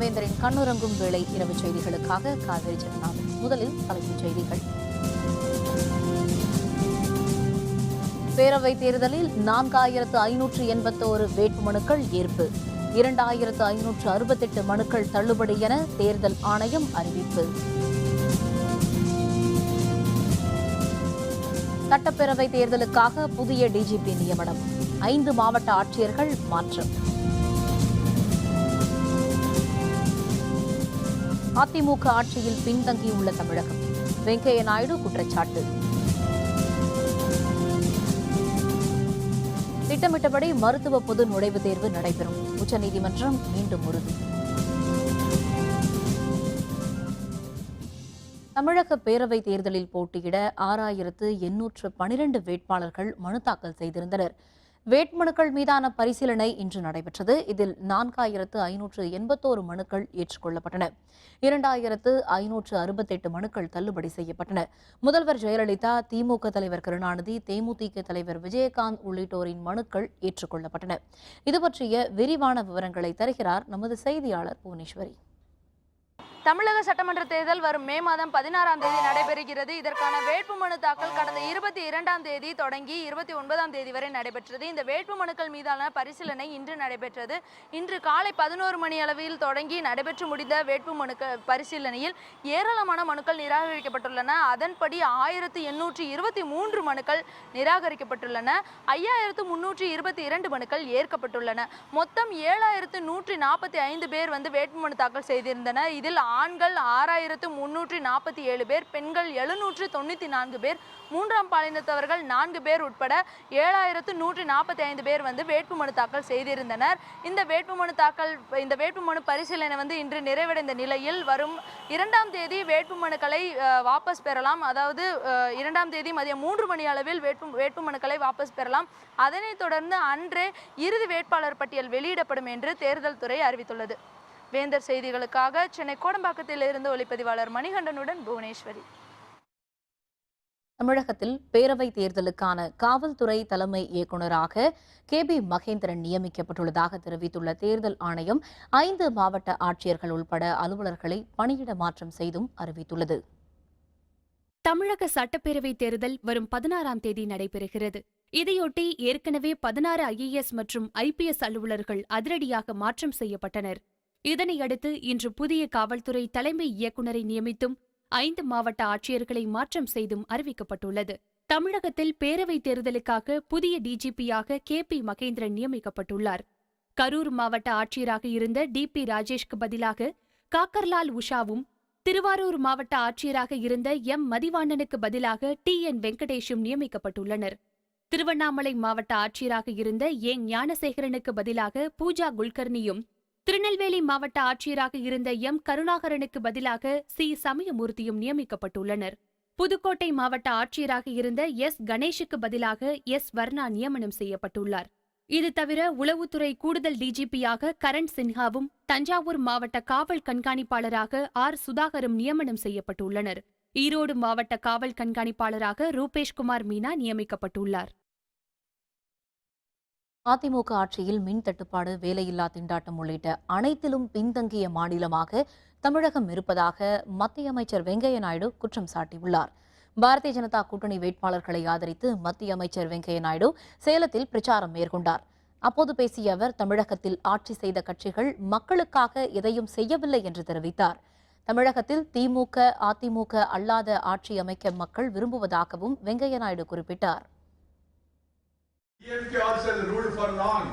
வேந்தரின் கண்ணுறங்கும் வேளை இரவு செய்திகளுக்காக காவேரி ஜெகநாதன். முதலில் தலைப்புச் செய்திகள். பேரவைத் தேர்தலில் 4581 வேட்புமனுக்கள் ஏற்பு, 2568 மனுக்கள் தள்ளுபடி என தேர்தல் ஆணையம் அறிவிப்பு. சட்டப்பேரவைத் தேர்தலுக்காக புதிய டிஜிபி நியமனம், 5 மாவட்ட ஆட்சியர்கள் மாற்றம். அதிமுக ஆட்சியில் பின்தங்கியுள்ள தமிழகம், வெங்கையா நாயுடு குற்றச்சாட்டு. திட்டமிட்டபடி மருத்துவ பொது நுழைவுத் தேர்வு நடைபெறும், உச்சநீதிமன்றம் மீண்டும் உறுதி. தமிழக பேரவைத் தேர்தலில் போட்டியிட 6812 வேட்பாளர்கள் மனு தாக்கல் செய்திருந்தனர். வேட்புமனுக்கள் மீதான பரிசீலனை இன்று நடைபெற்றது. இதில் 4581 மனுக்கள் ஏற்றுக்கொள்ளப்பட்டன. 2568 மனுக்கள் தள்ளுபடி செய்யப்பட்டன. முதல்வர் ஜெயலலிதா, திமுக தலைவர் கருணாநிதி, தேமுதிக தலைவர் விஜயகாந்த் உள்ளிட்டோரின் மனுக்கள் ஏற்றுக்கொள்ளப்பட்டன. இதுபற்றிய விரிவான விவரங்களை தருகிறார் நமது செய்தியாளர் புவனேஸ்வரி. தமிழக சட்டமன்ற தேர்தல் வரும் மே மாதம் 16ஆம் தேதி நடைபெறுகிறது. இதற்கான வேட்புமனு தாக்கல் கடந்த 22ஆம் தேதி தொடங்கி 29ஆம் தேதி வரை நடைபெற்றது. இந்த வேட்புமனுக்கள் மீதான பரிசீலனை இன்று நடைபெற்றது. இன்று காலை 11 மணி அளவில் தொடங்கி நடைபெற்று முடிந்த வேட்புமனுக்கள் பரிசீலனையில் ஏராளமான மனுக்கள் நிராகரிக்கப்பட்டுள்ளன. அதன்படி 1823 மனுக்கள் நிராகரிக்கப்பட்டுள்ளன. 5322 மனுக்கள் ஏற்கப்பட்டுள்ளன. மொத்தம் 7145 பேர் வேட்புமனு தாக்கல் செய்திருந்தனர். இதில் ஆண்கள் 6347 பேர், பெண்கள் 794 பேர், மூன்றாம் பாலினத்தவர்கள் 4 பேர் உட்பட 7145 பேர் வேட்புமனு தாக்கல் செய்திருந்தனர். இந்த வேட்புமனு பரிசீலனை இன்று நிறைவடைந்த நிலையில் வரும் 2ஆம் தேதி வேட்புமனுக்களை வாபஸ் பெறலாம். அதாவது 2ஆம் தேதி மதியம் 3 மணி அளவில் வேட்புமனுக்களை வாபஸ் பெறலாம். அதனைத் தொடர்ந்து அன்றே இறுதி வேட்பாளர் பட்டியல் வெளியிடப்படும் என்று தேர்தல் துறை அறிவித்துள்ளது. வேந்தர் செய்திகளுக்காக சென்னை கோடம்பாக்கத்தில் இருந்து ஒளிப்பதிவாளர் மணிகண்டனுடன் புவனேஸ்வரி. தமிழகத்தில் பேரவைத் தேர்தலுக்கான காவல்துறை தலைமை இயக்குநராக KB மகேந்திரன் நியமிக்கப்பட்டுள்ளதாக தெரிவித்துள்ள தேர்தல் ஆணையம் 5 மாவட்ட ஆட்சியர்கள் உட்பட அலுவலர்களை பணியிட மாற்றம் செய்தும் அறிவித்துள்ளது. தமிழக சட்டப்பேரவைத் தேர்தல் வரும் 16ஆம் தேதி நடைபெறுகிறது. இதையொட்டி ஏற்கனவே 16 IAS மற்றும் IPS அலுவலர்கள் அதிரடியாக மாற்றம் செய்யப்பட்டனர். இதனையடுத்து இன்று புதிய காவல்துறை தலைமை இயக்குநரை நியமித்தும் 5 மாவட்ட ஆட்சியர்களை மாற்றம் செய்தும் அறிவிக்கப்பட்டுள்ளது. தமிழகத்தில் பேரவைத் தேர்தலுக்காக புதிய டிஜிபியாக KP மகேந்திரன் நியமிக்கப்பட்டுள்ளார். கரூர் மாவட்ட ஆட்சியராக இருந்த DP ராஜேஷ்க்கு பதிலாக காக்கர்லால் உஷாவும், திருவாரூர் மாவட்ட ஆட்சியராக இருந்த M மதிவாணனுக்கு பதிலாக TN வெங்கடேஷும் நியமிக்கப்பட்டுள்ளனர். திருவண்ணாமலை மாவட்ட ஆட்சியராக இருந்த A ஞானசேகரனுக்கு பதிலாக பூஜா குல்கர்னியும், திருநெல்வேலி மாவட்ட ஆட்சியராக இருந்த M கருணாகரனுக்கு பதிலாக C சமயமூர்த்தியும் நியமிக்கப்பட்டுள்ளனர். புதுக்கோட்டை மாவட்ட ஆட்சியராக இருந்த S கணேஷுக்கு பதிலாக S வர்ணா நியமனம் செய்யப்பட்டுள்ளார். இது தவிர உளவுத்துறை கூடுதல் டிஜிபியாக கரண் சின்ஹாவும், தஞ்சாவூர் மாவட்ட காவல் கண்காணிப்பாளராக R சுதாகரும் நியமனம் செய்யப்பட்டுள்ளனர். ஈரோடு மாவட்ட காவல் கண்காணிப்பாளராக ரூபேஷ்குமார் மீனா நியமிக்கப்பட்டுள்ளார். அதிமுக ஆட்சியில் மின் தட்டுப்பாடு, வேலையில்லா திண்டாட்டம் உள்ளிட்ட அனைத்திலும் பின்தங்கிய மாநிலமாக தமிழகம் இருப்பதாக மத்திய அமைச்சர் வெங்கையா நாயுடு குற்றம் சாட்டியுள்ளார். பாரதிய ஜனதா கூட்டணி வேட்பாளர்களை ஆதரித்து மத்திய அமைச்சர் வெங்கையா நாயுடு சேலத்தில் பிரச்சாரம் மேற்கொண்டார். அப்போது பேசிய அவர், தமிழகத்தில் ஆட்சி செய்த கட்சிகள் மக்களுக்காக எதையும் செய்யவில்லை என்று தெரிவித்தார். தமிழகத்தில் திமுக, அதிமுக அல்லாத ஆட்சி அமைக்க மக்கள் விரும்புவதாகவும் வெங்கையா நாயுடு குறிப்பிட்டார். DMK also ruled for long.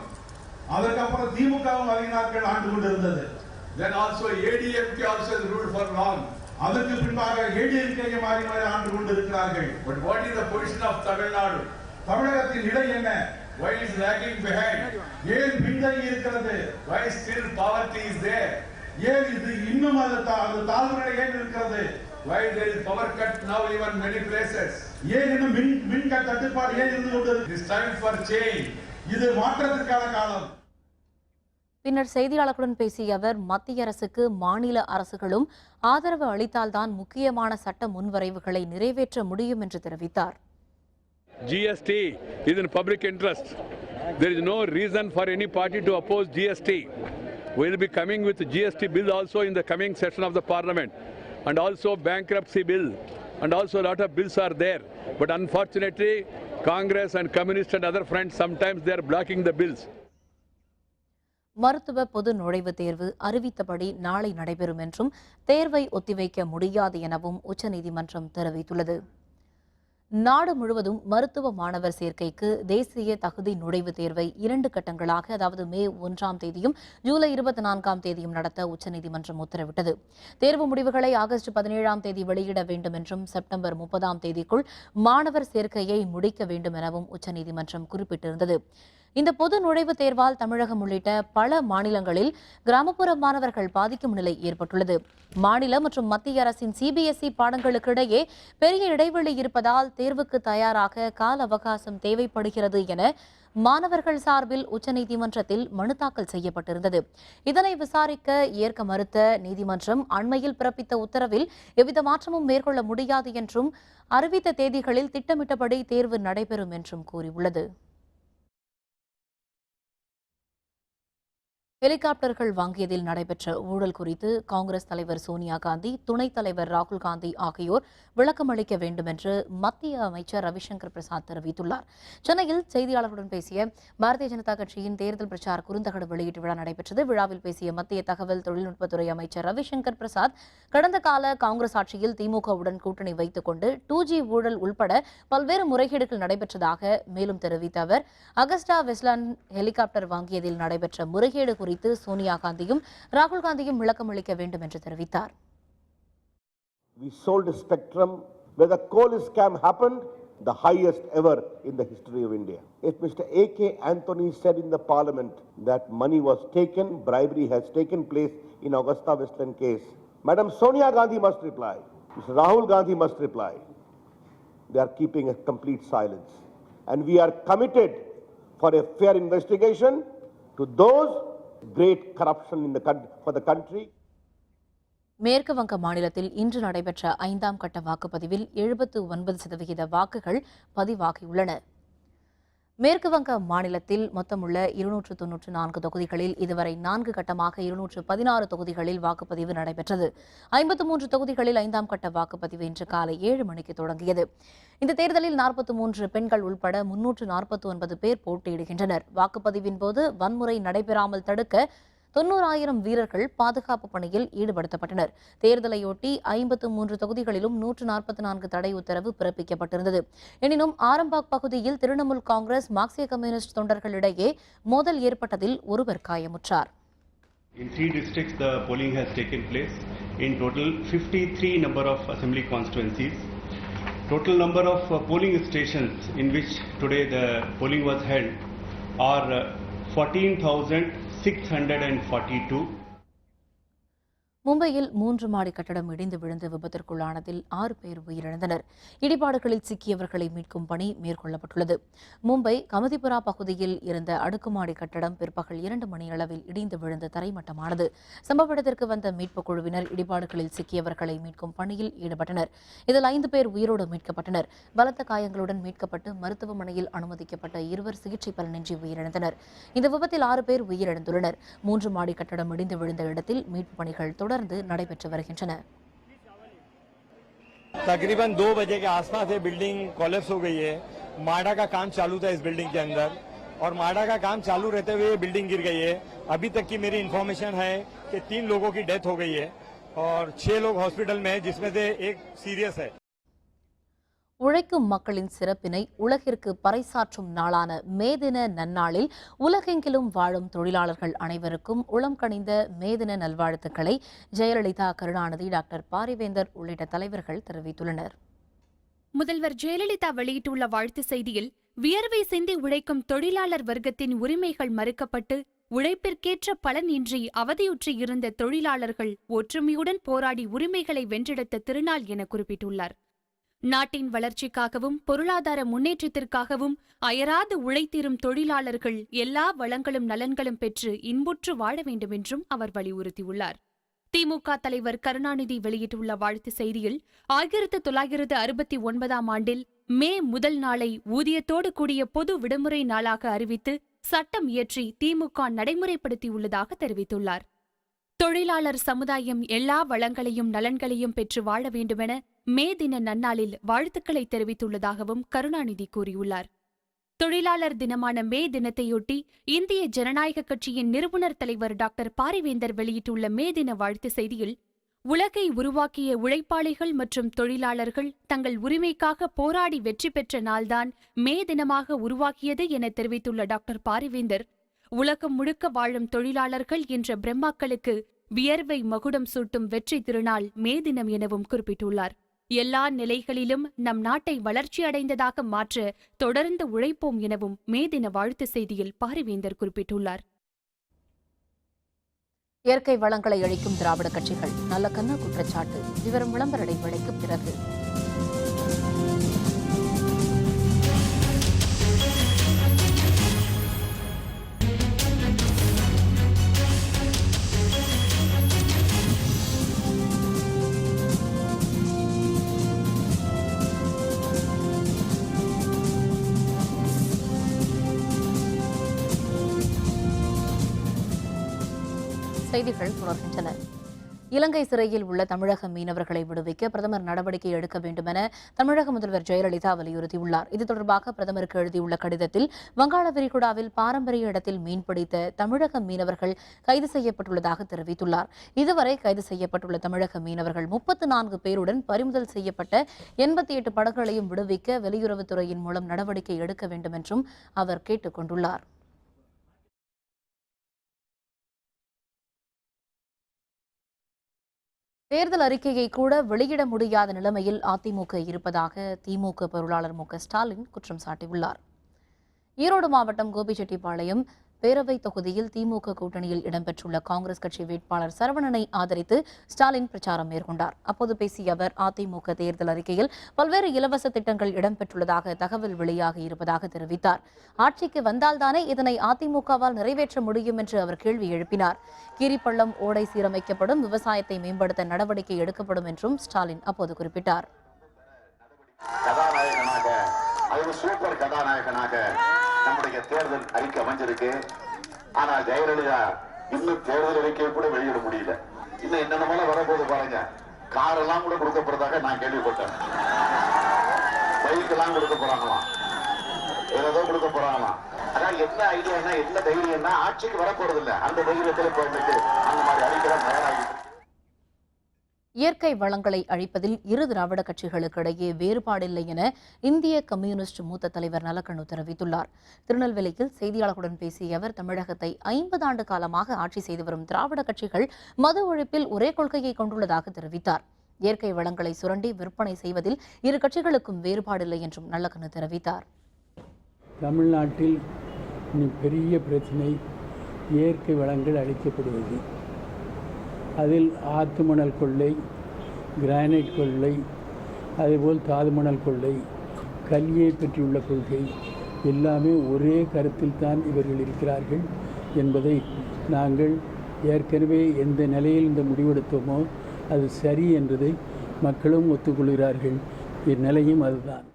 அதற்கப்புறம் திமுகவும் அதிக நாட்கள் ஆண்டு கொண்டிருந்தது. Then also ADMK also ruled for long. அதற்கு பின்பாக ADMK மாறி மாறி ஆண்டு கொண்டிருக்கிறார்கள். But what is the position of Tamil Nadu? தமிழகத்தின் நிலை என்ன? Why is lagging behind? ஏன் பின்தங்கி இருக்கிறது? Why still poverty is there? ஏன் இது இன்னும் அது தாழ்வுநிலை ஏன் இருக்கிறது? Why there is power cut now even many places? ஏன் இன்னும் மின் தட்டுப்பாடு ஏன் இருந்து கொண்டிருக்கிறது? This time for change. இது மாற்றத்திற்கான காலம். பின்னர் செய்தியாளர்களுடன் பேசிய அவர், மத்திய அரசுக்கு மாநில அரசுகளும் ஆதரவு அளித்தால்தான் முக்கியமான சட்ட முன்வரைவுகளை நிறைவேற்ற முடியும் என்று தெரிவித்தார். GST is in public interest. There is no reason for any party to oppose GST. We will be coming with GST bill also in the coming session of the Parliament, and also bankruptcy bill, and also a lot of bills are there. But unfortunately, Congress and Communist and other friends, sometimes they are blocking the bills. மருத்துவ பொது நுழைவுத் தேர்வு அறிவித்தபடி நாளை நடைபெறும் என்றும் தேர்வை ஒத்திவைக்க முடியாது எனவும் உச்சநீதிமன்றம் தெரிவித்துள்ளது. நாடு முழுவதும் மருத்துவ மாணவர் சேர்க்கைக்கு தேசிய தகுதி நுழைவுத் தேர்வை 2 கட்டங்களாக, அதாவது மே 1ஆம் தேதியும் ஜூலை 24ஆம் தேதியும் நடத்த உச்சநீதிமன்றம் உத்தரவிட்டது. தேர்வு முடிவுகளை ஆகஸ்ட் 17ஆம் தேதி வெளியிட வேண்டும் என்றும் செப்டம்பர் 30ஆம் தேதிக்குள் மாணவர் சேர்க்கையை முடிக்க வேண்டும் எனவும் உச்சநீதிமன்றம் குறிப்பிட்டிருந்தது. இந்த பொது நுழைவுத் தேர்வால் தமிழகம் உள்ளிட்ட பல மாநிலங்களில் கிராமப்புற மாணவர்கள் பாதிக்கும் நிலை ஏற்பட்டுள்ளது. மாநில மற்றும் மத்திய அரசின் CBSE பாடங்களுக்கிடையே பெரிய இடைவெளி இருப்பதால் தேர்வுக்கு தயாராக கால அவகாசம் தேவைப்படுகிறது என மாணவர்கள் சார்பில் உச்சநீதிமன்றத்தில் மனு தாக்கல் செய்யப்பட்டிருந்தது. இதனை விசாரிக்க ஏற்க மறுத்த நீதிமன்றம் அண்மையில் பிறப்பித்த உத்தரவில் எவ்வித மாற்றமும் மேற்கொள்ள முடியாது என்றும் அறிவித்த தேதிகளில் திட்டமிட்டபடி தேர்வு நடைபெறும் என்றும் கூறியுள்ளது. ஹெலிகாப்டர்கள் வாங்கியதில் நடைபெற்ற ஊழல் குறித்து காங்கிரஸ் தலைவர் சோனியா காந்தி, துணைத் தலைவர் ராகுல் காந்தி ஆகியோர் விளக்கம் அளிக்க வேண்டும் என்று மத்திய அமைச்சர் ரவிசங்கர் பிரசாத் தெரிவித்துள்ளார். சென்னையில் செய்தியாளர்களுடன் பேசிய பாரதிய ஜனதா கட்சியின் தேர்தல் பிரச்சார குறுந்தகடு வெளியீட்டு விழா நடைபெற்றது. விழாவில் பேசிய மத்திய தகவல் தொழில்நுட்பத்துறை அமைச்சர் ரவிசங்கர் பிரசாத், கடந்த கால காங்கிரஸ் ஆட்சியில் திமுகவுடன் கூட்டணி வைத்துக் கொண்டு 2G ஊழல் உள்பட பல்வேறு முறைகேடுகள் நடைபெற்றதாக மேலும் தெரிவித்த அவர், அகஸ்டா வெஸ்ட்லேண்ட் ஹெலிகாப்டர் வாங்கியதில் நடைபெற்ற முறைகேடு குறித்து சோனியா காந்தியும் ராகுல் காந்தியும் விளக்கம் அளிக்க வேண்டும் என்று தெரிவித்தார். We sold a spectrum where the coal scam happened, the highest ever in the history of India. If Mr. A.K. Anthony said in the parliament that money was taken, bribery has taken place in Augusta Westland case, Madam Sonia Gandhi must reply, Mr. Rahul Gandhi must reply. They are keeping a complete silence. And we are committed for a fair investigation to those great corruption in for the country. மேற்கு வங்க மாநிலத்தில் இன்று நடைபெற்ற 5ஆம் கட்ட வாக்குப்பதிவில் 79% வாக்குகள் பதிவாகியுள்ளன. மேற்கு வங்க மாநிலத்தில் மொத்தமுள்ள 294 தொகுதிகளில் இதுவரை 4 கட்டமாக 216 தொகுதிகளில் வாக்குப்பதிவு நடைபெற்றது. 53 தொகுதிகளில் 5ஆம் கட்ட வாக்குப்பதிவு இன்று காலை 7 மணிக்கு தொடங்கியது. இந்த தேர்தலில் 43 பெண்கள் உள்பட 349 பேர் போட்டியிடுகின்றனர். வாக்குப்பதிவின் போது வன்முறை நடைபெறாமல் தடுக்க 90,000 வீரர்கள் பாதுகாப்பு பணியில் ஈடுபடுத்தப்பட்டனர். தேர்தலையொட்டி 53 தொகுதிகளிலும் 144 தடை உத்தரவு பிறப்பிக்கப்பட்டிருந்தது. எனினும் ஆரம்பாக் பகுதியில் திரிணாமுல் காங்கிரஸ், மார்க்சிய கம்யூனிஸ்ட் தொண்டர்களிடையே மோதல் ஏற்பட்டதில் ஒருவர் காயமுற்றார். In 3 districts, the polling has taken place. In total, 53 number of assembly constituencies. Total number of polling stations in which today the polling was held are 14,642. மும்பையில் 3 மாடி கட்டடம் இடிந்து விழுந்து விபத்திற்குள்ளானதில் 6 பேர் உயிரிழந்தனர். இடிபாடுகளில் சிக்கியவர்களை மீட்கும் பணி மேற்கொள்ளப்பட்டுள்ளது. மும்பை கமதிபுரா பகுதியில் இருந்த அடுக்குமாடி கட்டடம் பிற்பகல் 2 மணியளவில் இடிந்து விழுந்து தரைமட்டமானது. சம்பவ இடத்திற்கு வந்த மீட்புக் குழுவினர் இடிபாடுகளில் சிக்கியவர்களை மீட்கும் பணியில் ஈடுபட்டனர். இதில் 5 பேர் உயிரோடு மீட்கப்பட்டனர். பலத்த காயங்களுடன் மீட்கப்பட்டு மருத்துவமனையில் அனுமதிக்கப்பட்ட 2 சிகிச்சை பலனின்றி உயிரிழந்தனர். இந்த விபத்தில் 6 பேர் உயிரிழந்துள்ளனர். 3 மாடி கட்டடம் இடிந்து விழுந்த இடத்தில் மீட்பு பணிகள் தொடர்ந்து நடைபெற்று வருகின்றன. तकरीबन 2 बजे के आसपास ये बिल्डिंग कोलैप्स हो गई है. माडा का काम चालू था इस बिल्डिंग के अंदर और माडा का काम चालू रहते हुए ये बिल्डिंग गिर गई है. अभी तक की मेरी इन्फॉर्मेशन है कि 3 लोगों की डेथ हो गई है और 6 लोग हॉस्पिटल में हैं, जिसमें से एक सीरियस है. உழைக்கும் மக்களின் சிறப்பினை உலகிற்கு பறைசாற்றும் நாளான மே தின நன்னாளில் உலகெங்கிலும் வாழும் தொழிலாளர்கள் அனைவருக்கும் உளம் கனிந்த மே தின நல்வாழ்த்துக்களை ஜெயலலிதா, கருணாநிதி, டாக்டர் பாரிவேந்தர் உள்ளிட்ட தலைவர்கள் தெரிவித்துள்ளனர். முதல்வர் ஜெயலலிதா வெளியிட்டுள்ள வாழ்த்து செய்தியில், வியர்வை சிந்தி உழைக்கும் தொழிலாளர் வர்க்கத்தின் உரிமைகள் மறுக்கப்பட்டு உழைப்பிற்கேற்ற பலன் இன்றி அவதியுற்று இருந்த தொழிலாளர்கள் ஒற்றுமையுடன் போராடி உரிமைகளை வென்றெடுத்த திருநாள் என குறிப்பிட்டுள்ளார். நாட்டின் வளர்ச்சிக்காகவும் பொருளாதார முன்னேற்றத்திற்காகவும் அயராது உழைத்திரும் தொழிலாளர்கள் எல்லா வளங்களும் நலன்களும் பெற்று இன்புற்று வாழ வேண்டும் என்றும் அவர் வலியுறுத்தியுள்ளார். திமுக தலைவர் கருணாநிதி வெளியிட்டுள்ள வாழ்த்து செய்தியில், 1969ஆம் ஆண்டில் மே முதல் நாளை ஊதியத்தோடு கூடிய பொது விடுமுறை நாளாக அறிவித்து சட்டம் இயற்றி திமுக நடைமுறைப்படுத்தியுள்ளதாக தெரிவித்துள்ளார். தொழிலாளர் சமுதாயம் எல்லா வளங்களையும் நலன்களையும் பெற்று வாழ வேண்டுமென மே தின நன்னாளில் வாழ்த்துக்களை தெரிவித்துள்ளதாகவும் கருணாநிதி கூறியுள்ளார். தொழிலாளர் தினமான மே தினத்தையொட்டி இந்திய ஜனநாயக கட்சியின் நிறுவனர் தலைவர் டாக்டர் பாரிவேந்தர் வெளியிட்டுள்ள மே தின வாழ்த்து செய்தியில், உலகை உருவாக்கிய உழைப்பாளிகள் மற்றும் தொழிலாளர்கள் தங்கள் உரிமைக்காக போராடி வெற்றி பெற்ற நாள்தான் மே தினமாக உருவாக்கியது என தெரிவித்துள்ள டாக்டர் பாரிவேந்தர், உலகம் முழுக்க வாழும் தொழிலாளர்கள் என்ற பிரம்மாக்களுக்கு வியர்வை மகுடம் சூட்டும் வெற்றி திருநாள் மே தினம் எனவும் குறிப்பிட்டுள்ளார். எல்லா நிலைகளிலும் நம் நாட்டை வளர்ச்சியடைந்ததாக மாற்ற தொடர்ந்து உழைப்போம் எனவும் மே தின வாழ்த்து செய்தியில் பாரிவேந்தர் குறிப்பிட்டுள்ளார். இயற்கை வளங்களை அழிக்கும் திராவிட கட்சிகள் நல்ல குற்றச்சாட்டு. விவரம் விளம்பர இடைவேளைக்கு பிறகு. செய்திகள் தொடர்கின்றன. இலங்கை சிறையில் உள்ள தமிழக மீனவர்களை விடுவிக்க பிரதமர் நடவடிக்கை எடுக்க வேண்டும் என தமிழக முதல்வர் ஜெயலலிதா வலியுறுத்தியுள்ளார். இது தொடர்பாக பிரதமருக்கு எழுதியுள்ள கடிதத்தில், வங்காள விரிகுடாவில் பாரம்பரிய இடத்தில் மீன்பிடித்த தமிழக மீனவர்கள் கைது செய்யப்பட்டுள்ளதாக தெரிவித்துள்ளார். இதுவரை கைது செய்யப்பட்டுள்ள தமிழக மீனவர்கள் 34 பேருடன் பறிமுதல் செய்யப்பட்ட 88 படகுகளையும் விடுவிக்க வெளியுறவுத்துறையின் மூலம் நடவடிக்கை எடுக்க வேண்டும் என்றும் அவர் கேட்டுக் கொண்டுள்ளார். தேர்தல் அறிக்கையை கூட வெளியிட முடியாத நிலைமையில் அதிமுக இருப்பதாக திமுக பொருளாளர் மு.க.ஸ்டாலின் குற்றம் சாட்டியுள்ளார். ஈரோடு மாவட்டம் கோபிச்செட்டிப்பாளையம் பேரவை தொகுதியில் திமுக கூட்டணியில் இடம்பெற்றுள்ள காங்கிரஸ் கட்சி வேட்பாளர் சரவணனை ஆதரித்து ஸ்டாலின் பிரச்சாரம் மேற்கொண்டார். அப்போது பேசிய அவர், அதிமுக தேர்தல் அறிக்கையில் பல்வேறு இலவச திட்டங்கள் இடம்பெற்றுள்ளதாக தகவல் வெளியாகி இருப்பதாக தெரிவித்தார். ஆட்சிக்கு வந்தால்தானே இதனை அதிமுகவால் நிறைவேற்ற முடியும் என்று அவர் கேள்வி எழுப்பினார். கீரிப்பள்ளம் ஓடை சீரமைக்கப்படும், விவசாயத்தை மேம்படுத்த நடவடிக்கை எடுக்கப்படும் என்றும் ஸ்டாலின் அப்போது குறிப்பிட்டார். நம்முடைய தேர்தல் அறிக்கை அமைஞ்சிருக்கு. ஆனா ஜெயலலிதா இன்னும் தேர்தல் அறிக்கையை கூட வெளியிட முடியல. இன்னும் என்னென்ன வரப்போது பாருங்க. கார் எல்லாம் கூட கொடுக்க போறதாக நான் கேள்விப்பட்டேன். பைக் எல்லாம் கொடுக்க போறாங்களாம், ஏதோ கொடுக்க போறாங்களாம். ஆனா என்ன ஐடியா, என்ன தைரியம்னா ஆட்சிக்கு வரப்போறது இல்லை. அந்த தைரியத்தில் போயிட்டு அந்த மாதிரி அறிக்கை தயாராகி இயற்கை வளங்களை அழிப்பதில் இரு திராவிட கட்சிகளுக்கு இடையே வேறுபாடில்லை என இந்திய கம்யூனிஸ்ட் மூத்த தலைவர் நலக்கண்ணு தெரிவித்துள்ளார். திருநெல்வேலியில் செய்தியாளர்களுடன் பேசிய அவர், தமிழகத்தை 50 ஆண்டு காலமாக ஆட்சி செய்து வரும் திராவிட கட்சிகள் மது ஒழிப்பில் ஒரே கொள்கையை கொண்டுள்ளதாக தெரிவித்தார். இயற்கை வளங்களை சுரண்டி விற்பனை செய்வதில் இரு கட்சிகளுக்கும் வேறுபாடில்லை என்றும் நல்லக்கண்ணு தெரிவித்தார். தமிழ்நாட்டில் பெரிய பிரச்சனை இயற்கை வளங்கள் அழிக்கப்படுவது. அதில் ஆத்து மணல் கொள்ளை, கிரானைட் கொள்ளை, அதேபோல் தாது மணல் கொள்ளை, கல்வியை பற்றியுள்ள கொள்கை எல்லாமே ஒரே கருத்தில் தான் இவர்கள் இருக்கிறார்கள் என்பதை நாங்கள் ஏற்கனவே எந்த நிலையில் இந்த முடிவெடுத்தோமோ அது சரி என்பதை மக்களும் ஒத்துக்கொள்கிறார்கள். இந்நிலையும் அதுதான்.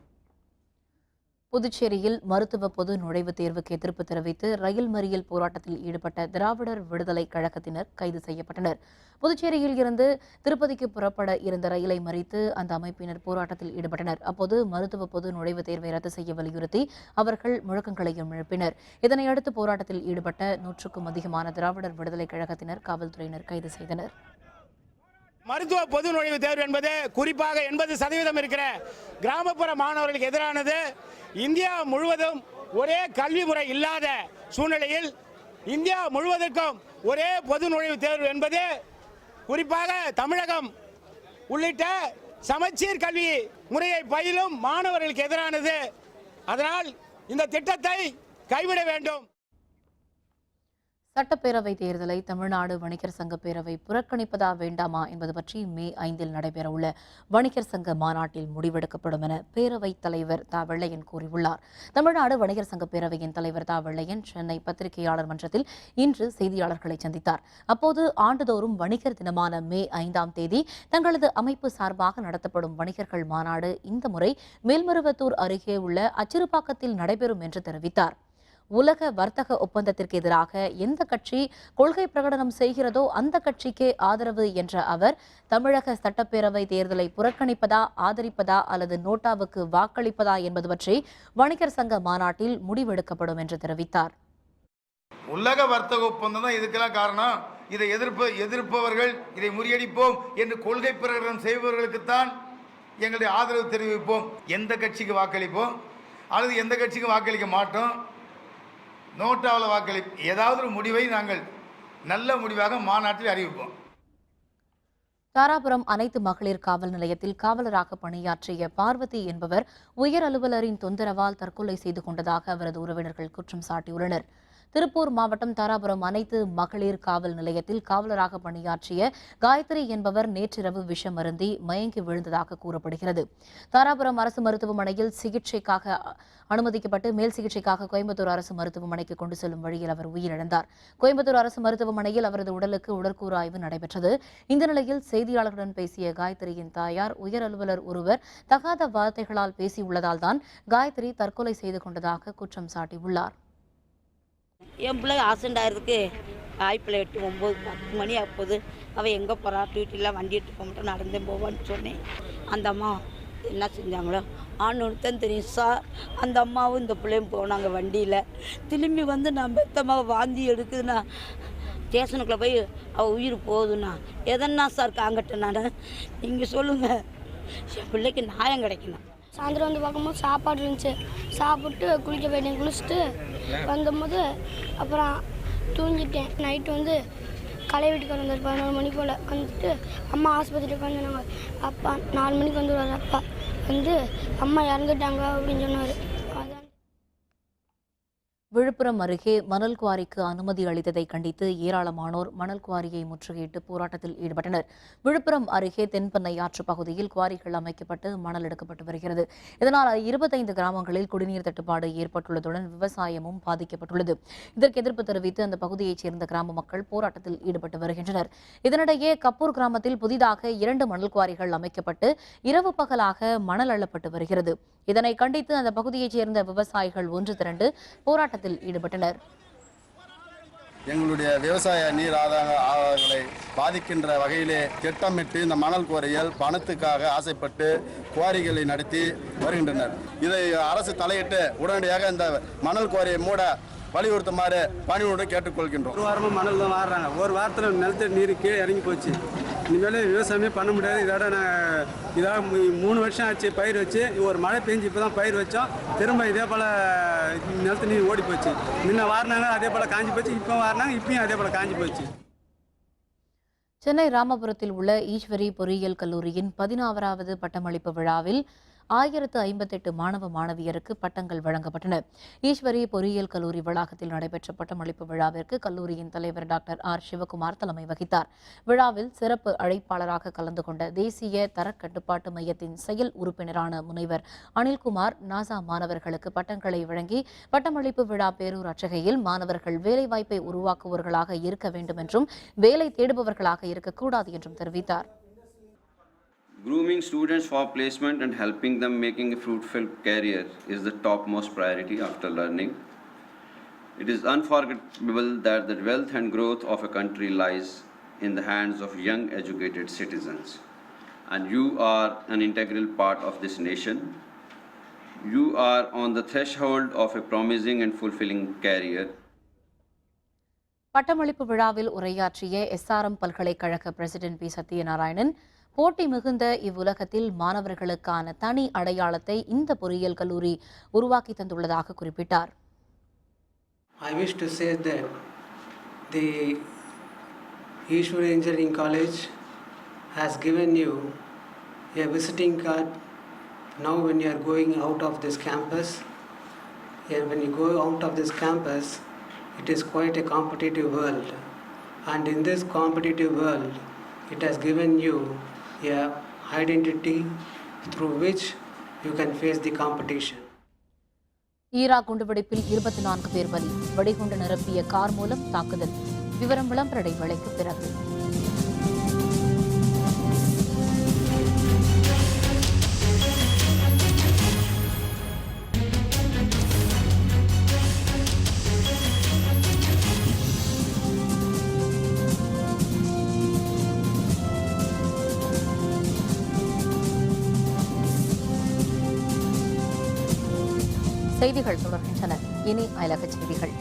புதுச்சேரியில் மருத்துவ பொது நுழைவுத் தேர்வுக்கு எதிர்ப்பு தெரிவித்து ரயில் மறியல் போராட்டத்தில் ஈடுபட்ட திராவிடர் விடுதலை கழகத்தினர் கைது செய்யப்பட்டனர். புதுச்சேரியில் இருந்து திருப்பதிக்கு புறப்பட இருந்த ரயிலை மறித்து அந்த அமைப்பினர் போராட்டத்தில் ஈடுபட்டனர். அப்போது மருத்துவ பொது நுழைவுத் தேர்வை ரத்து செய்ய வலியுறுத்தி அவர்கள் முழக்கங்களையும் எழுப்பினர். இதனையடுத்து போராட்டத்தில் ஈடுபட்ட 100க்கும் அதிகமான திராவிடர் விடுதலை கழகத்தினர் காவல்துறையினர் கைது செய்தனர். மருத்துவ பொது நுழைவுத் தேர்வு என்பது குறிப்பாக 80% இருக்கிற கிராமப்புற மாணவர்களுக்கு எதிரானது. இந்தியா முழுவதும் ஒரே கல்வி முறை இல்லாத சூழ்நிலையில் இந்தியா முழுவதற்கும் ஒரே பொது நுழைவுத் தேர்வு என்பது குறிப்பாக தமிழகம் உள்ளிட்ட சமச்சீர் கல்வி முறையை பயிலும் மாணவர்களுக்கு எதிரானது. அதனால் இந்த திட்டத்தை கைவிட வேண்டும். சட்டப்பேரவைத் தேர்தலை தமிழ்நாடு வணிகர் சங்க பேரவை புறக்கணிப்பதா வேண்டாமா என்பது பற்றி மே 5 நடைபெறவுள்ள வணிகர் சங்க மாநாட்டில் முடிவெடுக்கப்படும் என பேரவைத் தலைவர் தா வெள்ளையன் கூறியுள்ளார். தமிழ்நாடு வணிகர் சங்க பேரவையின் தலைவர் தா வெள்ளையன் சென்னை பத்திரிகையாளர் மன்றத்தில் இன்று செய்தியாளர்களை சந்தித்தார். அப்போது ஆண்டுதோறும் வணிகர் தினமான மே 5ஆம் தேதி தங்களது அமைப்பு சார்பாக நடத்தப்படும் வணிகர்கள் மாநாடு இந்த முறை மேல்மருவத்தூர் அருகே உள்ள அச்சிறுபாக்கத்தில் நடைபெறும் என்று தெரிவித்தார். உலக வர்த்தக ஒப்பந்தத்திற்கு எதிராக எந்த கட்சி கொள்கை பிரகடனம் செய்கிறதோ அந்த கட்சிக்கே ஆதரவு என்ற அவர், தமிழக சட்டப்பேரவை தேர்தலை புறக்கணிப்பதா, ஆதரிப்பதா அல்லது நோட்டாவுக்கு வாக்களிப்பதா என்பது பற்றி வணிகர் சங்க மாநாட்டில் முடிவெடுக்கப்படும் என்று தெரிவித்தார். உலக வர்த்தக ஒப்பந்தம் தான் இதுக்கெல்லாம் காரணம். இதை எதிர்ப்பவர்கள் இதை முறியடிப்போம் என்று கொள்கை பிரகடனம் செய்பவர்களுக்குத்தான் எங்களுடைய ஆதரவு தெரிவிப்போம். எந்த கட்சிக்கு வாக்களிப்போம் அல்லது எந்த கட்சிக்கும் வாக்களிக்க மாட்டோம், நோட்டாவில் ஏதாவது ஒரு முடிவை நாங்கள் நல்ல முடிவாக மாநாட்டில் அறிவிப்போம். தாராபுரம் அனைத்து மகளிர் காவல் நிலையத்தில் காவலராக பணியாற்றிய பார்வதி என்பவர் உயர் அலுவலரின் தொந்தரவால் தற்கொலை செய்து கொண்டதாக அவரது உறவினர்கள் குற்றம் சாட்டியுள்ளனர். திருப்பூர் மாவட்டம் தாராபுரம் அனைத்து மகளிர் காவல் நிலையத்தில் காவலராக பணியாற்றிய காயத்ரி என்பவர் நேற்றிரவு விஷம் அருந்தி மயங்கி விழுந்ததாக கூறப்படுகிறது. தாராபுரம் அரசு மருத்துவமனையில் சிகிச்சைக்காக அனுமதிக்கப்பட்டு மேல் சிகிச்சைக்காக கோயம்புத்தூர் அரசு மருத்துவமனைக்கு கொண்டு செல்லும் வழியில் அவர் உயிரிழந்தார். கோயம்புத்தூர் அரசு மருத்துவமனையில் அவரது உடலுக்கு உடற்கூறு ஆய்வு நடைபெற்றது. இந்த நிலையில் செய்தியாளர்களுடன் பேசிய காயத்ரியின் தாயார், உயர் அலுவலர் ஒருவர் தகாத வார்த்தைகளால் பேசியுள்ளதால் தான் காயத்ரி தற்கொலை செய்து கொண்டதாக குற்றம் சாட்டியுள்ளார். என் பிள்ளை ஆக்சிடென்ட் ஆகிறதுக்கு வாய்ப்பில் 8, 9, 10 மணி ஆகும்போது அவள் எங்கே போகிறா, டியூட்டிலாம் வண்டி எடுத்து போக மாட்டோம், நடந்தே போவான்னு சொன்னேன். அந்த அம்மா என்ன செஞ்சாங்களோ ஆணுன்னு தான் தெரியும் சார். அந்த அம்மாவும் இந்த பிள்ளையும் போனாங்க வண்டியில். திரும்பி வந்து நான் பெத்தமாக வாந்தி எடுக்குதுண்ணா, ஸ்டேஷனுக்குள்ளே போய் அவள் உயிர் போகுதுண்ணா, எதன்னா சார் காங்கட்ட நான் நீங்கள் சொல்லுங்கள், என் பிள்ளைக்கு நியாயம் கிடைக்கணும். சாயந்தரம் வந்து பார்க்கும்போது சாப்பாடு இருந்துச்சு, சாப்பிட்டு குளிக்க போயிட்டேன். குளிச்சுட்டு வந்தபோது அப்புறம் தூங்கிட்டேன். நைட்டு வந்து களை வீட்டுக்கு வந்தார் 11 மணி போல் வந்துட்டு அம்மா ஆஸ்பத்திரிக்கு வந்தாங்க. அப்பா 4 மணிக்கு வந்துடுவார். அப்பா வந்து அம்மா இறந்துட்டாங்க அப்படின்னு சொன்னார். விழுப்புரம் அருகே மணல் குவாரிக்கு அனுமதி அளித்ததை கண்டித்து ஏராளமானோர் மணல் குவாரியை முற்றுகையிட்டு போராட்டத்தில் ஈடுபட்டனர். விழுப்புரம் அருகே தென்பெண்ணை ஆற்று பகுதியில் குவாரிகள் அமைக்கப்பட்டு மணல் எடுக்கப்பட்டு வருகிறது. இதனால் 25 கிராமங்களில் குடிநீர் தட்டுப்பாடு ஏற்பட்டுள்ளதுடன் விவசாயமும் பாதிக்கப்பட்டுள்ளது. இதற்கு எதிர்ப்பு தெரிவித்து அந்த பகுதியைச் சேர்ந்த கிராம மக்கள் போராட்டத்தில் ஈடுபட்டு வருகின்றனர். இதனிடையே கப்பூர் கிராமத்தில் புதிதாக 2 மணல் குவாரிகள் அமைக்கப்பட்டு இரவு பகலாக மணல் அள்ளப்பட்டு வருகிறது. இதனை கண்டித்து அந்த பகுதியைச் சேர்ந்த விவசாயிகள் ஒன்று திரண்டு போராட்டத்தில் ஈடுபட்டனர். எங்களுடைய விவசாய நீர் ஆதாரங்களை பாதிக்கின்ற வகையிலே திட்டமிட்டு இந்த மணல் குவாரிகள் பணத்துக்காக ஆசைப்பட்டு குவாரிகளை நடத்தி வருகின்றனர். இதை அரசு தலையிட்டு உடனடியாக இந்த மணல் குவாரியை மூட வலியுறுத்துமாறு பணியோடு கேட்டுக்கொள்கின்றோம். ஒரு வாரமாக மணல் தான் வாடுறாங்க. ஒரு வாரத்தில் நிலத்தடி நீர் கீழே இறங்கி போச்சு. இனிமேல் விவசாயமே பண்ண முடியாது. இதாக 3 வருஷம் ஆச்சு பயிர் வச்சு. ஒரு மழை பெஞ்சு இப்போ தான் பயிர் வச்சோம். திரும்ப இதே போல் நிலத்தடி நீர் ஓடி போச்சு. முன்ன வாரினாங்க அதே போல் காஞ்சி போச்சு, இப்போ வாரினாங்க இப்பயும் அதே போல் காஞ்சி போச்சு. சென்னை ராமபுரத்தில் உள்ள ஈஸ்வரி பொறியியல் கல்லூரியின் 16வது பட்டமளிப்பு விழாவில் 1058 மாணவ மாணவியருக்கு பட்டங்கள் வழங்கப்பட்டன. ஈஸ்வரி பொறியியல் கல்லூரி வளாகத்தில் நடைபெற்ற பட்டமளிப்பு விழாவிற்கு கல்லூரியின் தலைவர் டாக்டர் ஆர் சிவகுமார் தலைமை வகித்தார். விழாவில் சிறப்பு அழைப்பாளராக கலந்து கொண்ட தேசிய தரக்கட்டுப்பாட்டு மையத்தின் செயல் உறுப்பினரான முனைவர் அனில்குமார் நாசா மாணவர்களுக்கு பட்டங்களை வழங்கி பட்டமளிப்பு விழா பேரூராட்சிகையில் மாணவர்கள் வேலைவாய்ப்பை உருவாக்குவர்களாக இருக்க வேண்டும் என்றும் வேலை தேடுபவர்களாக இருக்கக்கூடாது என்றும் தெரிவித்தார். Grooming students for placement and helping them making a fruitful career is the topmost priority after learning. It is unforgettable that the wealth and growth of a country lies in the hands of young educated citizens. And you are an integral part of this nation. You are on the threshold of a promising and fulfilling career. பட்டமளிப்பு விழாவில் உரையாற்றிய SRM பல்கலைக்கழக president B. Sathyanarayanan, போட்டி மிகுந்த இவ்வுலகத்தில் மாணவர்களுக்கான தனி அடையாளத்தை இந்த பொறியியல் கல்லூரி உருவாக்கி தந்துள்ளதாக குறிப்பிட்டார். I wish to say that the Ishwari Engineering College has given you a visiting card now when you are going out of this campus. And when you go out of this campus, it is quite a competitive world. And in this competitive world, it has given you a identity through which you can face the competition. Iraq குண்டுவெடிப்பில் 24 பேர் பலி. வெடிகுண்டு நிரப்பிய car மூலம் தாக்குதல். விவரம் விளம்பர இடைவேளைக்கு பிறகு. செய்திகள் தொடர்கின்றன. இனி அயலகச் செய்திகள்.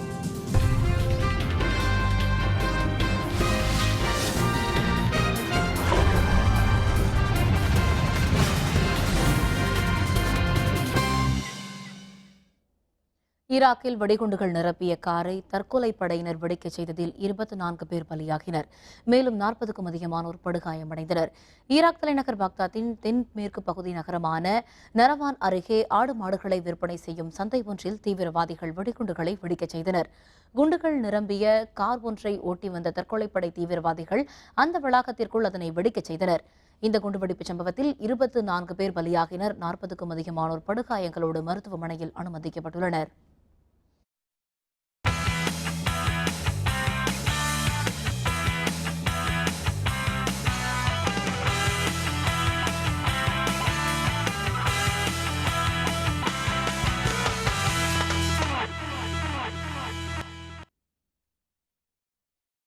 ஈராக்கில் வெடிகுண்டுகள் நிரப்பிய காரை தற்கொலை படையினர் வெடிக்கச் செய்ததில் 24 பேர் பலியாகினர். மேலும் 40க்கும் அதிகமானோர் படுகாயமடைந்தனர். ஈராக் தலைநகர் பாக்தாத்தின் தென்மேற்கு பகுதி நகரமான நரவான் அருகே ஆடு மாடுகளை விற்பனை செய்யும் சந்தை ஒன்றில் தீவிரவாதிகள் வெடிகுண்டுகளை வெடிக்கச் செய்தனர். குண்டுகள் நிரம்பிய கார் ஒன்றை ஓட்டி வந்த தற்கொலைப்படை தீவிரவாதிகள் அந்த வளாகத்திற்குள் அதனை வெடிக்கச் செய்தனர். இந்த குண்டுவெடிப்பு சம்பவத்தில் 24 பேர் பலியாகினர். 40க்கும் அதிகமானோர் படுகாயங்களோடு மருத்துவமனையில் அனுமதிக்கப்பட்டுள்ளனர்.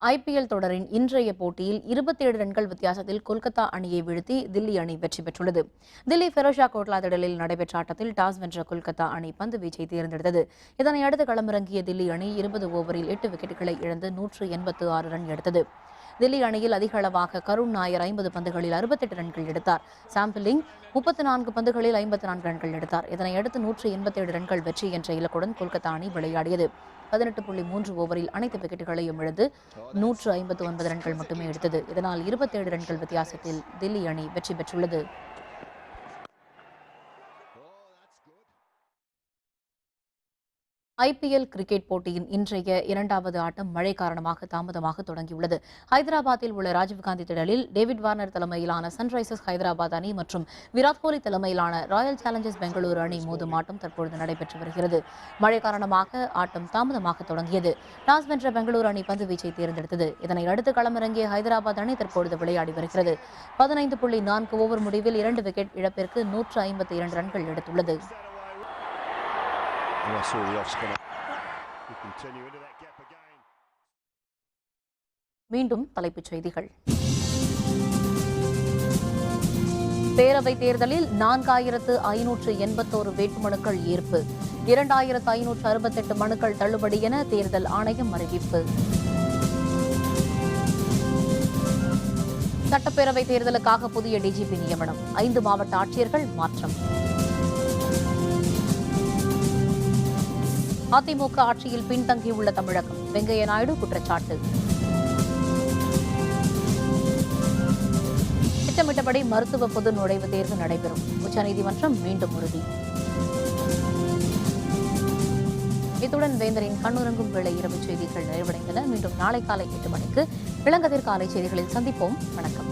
ஐபிஎல் தொடரின் இன்றைய போட்டியில் 27 ரன்கள் வித்தியாசத்தில் கொல்கத்தா அணியை வீழ்த்தி தில்லி அணி வெற்றி பெற்றுள்ளது. தில்லி ஃபெரோஷா கோட்லா திடலில் நடைபெற்ற ஆட்டத்தில் டாஸ் வென்ற கொல்கத்தா அணி பந்து வீச்சை தேர்ந்தெடுத்தது. இதனையடுத்து களமிறங்கிய தில்லி அணி 20 ஓவரில் 8 விக்கெட்டுகளை இழந்து 186 ரன் எடுத்தது. தில்லி அணியில் அதிக அளவாக கருண் நாயர் 50 பந்துகளில் 68 ரன்கள் எடுத்தார். சாம்பிளிங் 34 பந்துகளில் 54 ரன்கள் எடுத்தார். இதனையடுத்து 187 ரன்கள் வெற்றி என்ற இலக்குடன் கொல்கத்தா அணி விளையாடியது. 18.3 ஓவரில் அனைத்து விக்கெட்டுகளையும் இழந்து 159 ரன்கள் மட்டுமே எடுத்தது. இதனால் 27 ரன்கள் வித்தியாசத்தில் தில்லி அணி வெற்றி பெற்றுள்ளது. ஐபிஎல் கிரிக்கெட் போட்டியின் இன்றைய இரண்டாவது ஆட்டம் மழை காரணமாக தாமதமாக தொடங்கியுள்ளது. ஹைதராபாத்தில் உள்ள ராஜீவ்காந்தி திடலில் டேவிட் வார்னர் தலைமையிலான சன்ரைசர்ஸ் ஹைதராபாத் அணி மற்றும் விராட் கோலி தலைமையிலான ராயல் சேலஞ்சர்ஸ் பெங்களூரு அணி மோதும் ஆட்டம் தற்பொழுது நடைபெற்று வருகிறது. மழை காரணமாக ஆட்டம் தாமதமாக தொடங்கியது. டாஸ் வென்ற பெங்களூரு அணி பந்து வீச்சை தேர்ந்தெடுத்தது. இதனை அடுத்து களமிறங்கிய ஹைதராபாத் அணி தற்பொழுது விளையாடி வருகிறது. 15.4 ஓவர் முடிவில் 2 விக்கெட் இழப்பிற்கு 152 ரன்கள் எடுத்துள்ளது. மீண்டும் தலைப்புச் செய்திகள். பேரவைத் தேர்தலில் 4581 வேட்புமனுக்கள் ஏற்பு, 2568 மனுக்கள் தள்ளுபடி என தேர்தல் ஆணையம் அறிவிப்பு. சட்டப்பேரவைத் தேர்தலுக்காக புதிய டிஜிபி நியமனம், 5 மாவட்ட ஆட்சியர்கள் மாற்றம். அதிமுக ஆட்சியில் பின்தங்கியுள்ள தமிழகம், வெங்கையா நாயுடு குற்றச்சாட்டு. திட்டமிட்டபடி மருத்துவ பொது நுழைவுத் தேர்வு நடைபெறும், உச்சநீதிமன்றம் மீண்டும் உறுதி. இத்துடன் வேந்தரின் கண்ணுறங்கும் வேளை இரவு செய்திகள் நிறைவடைந்தன. மீண்டும் நாளை காலை 8 மணிக்கு இளங்கதிர் காலை செய்திகளில் சந்திப்போம். வணக்கம்.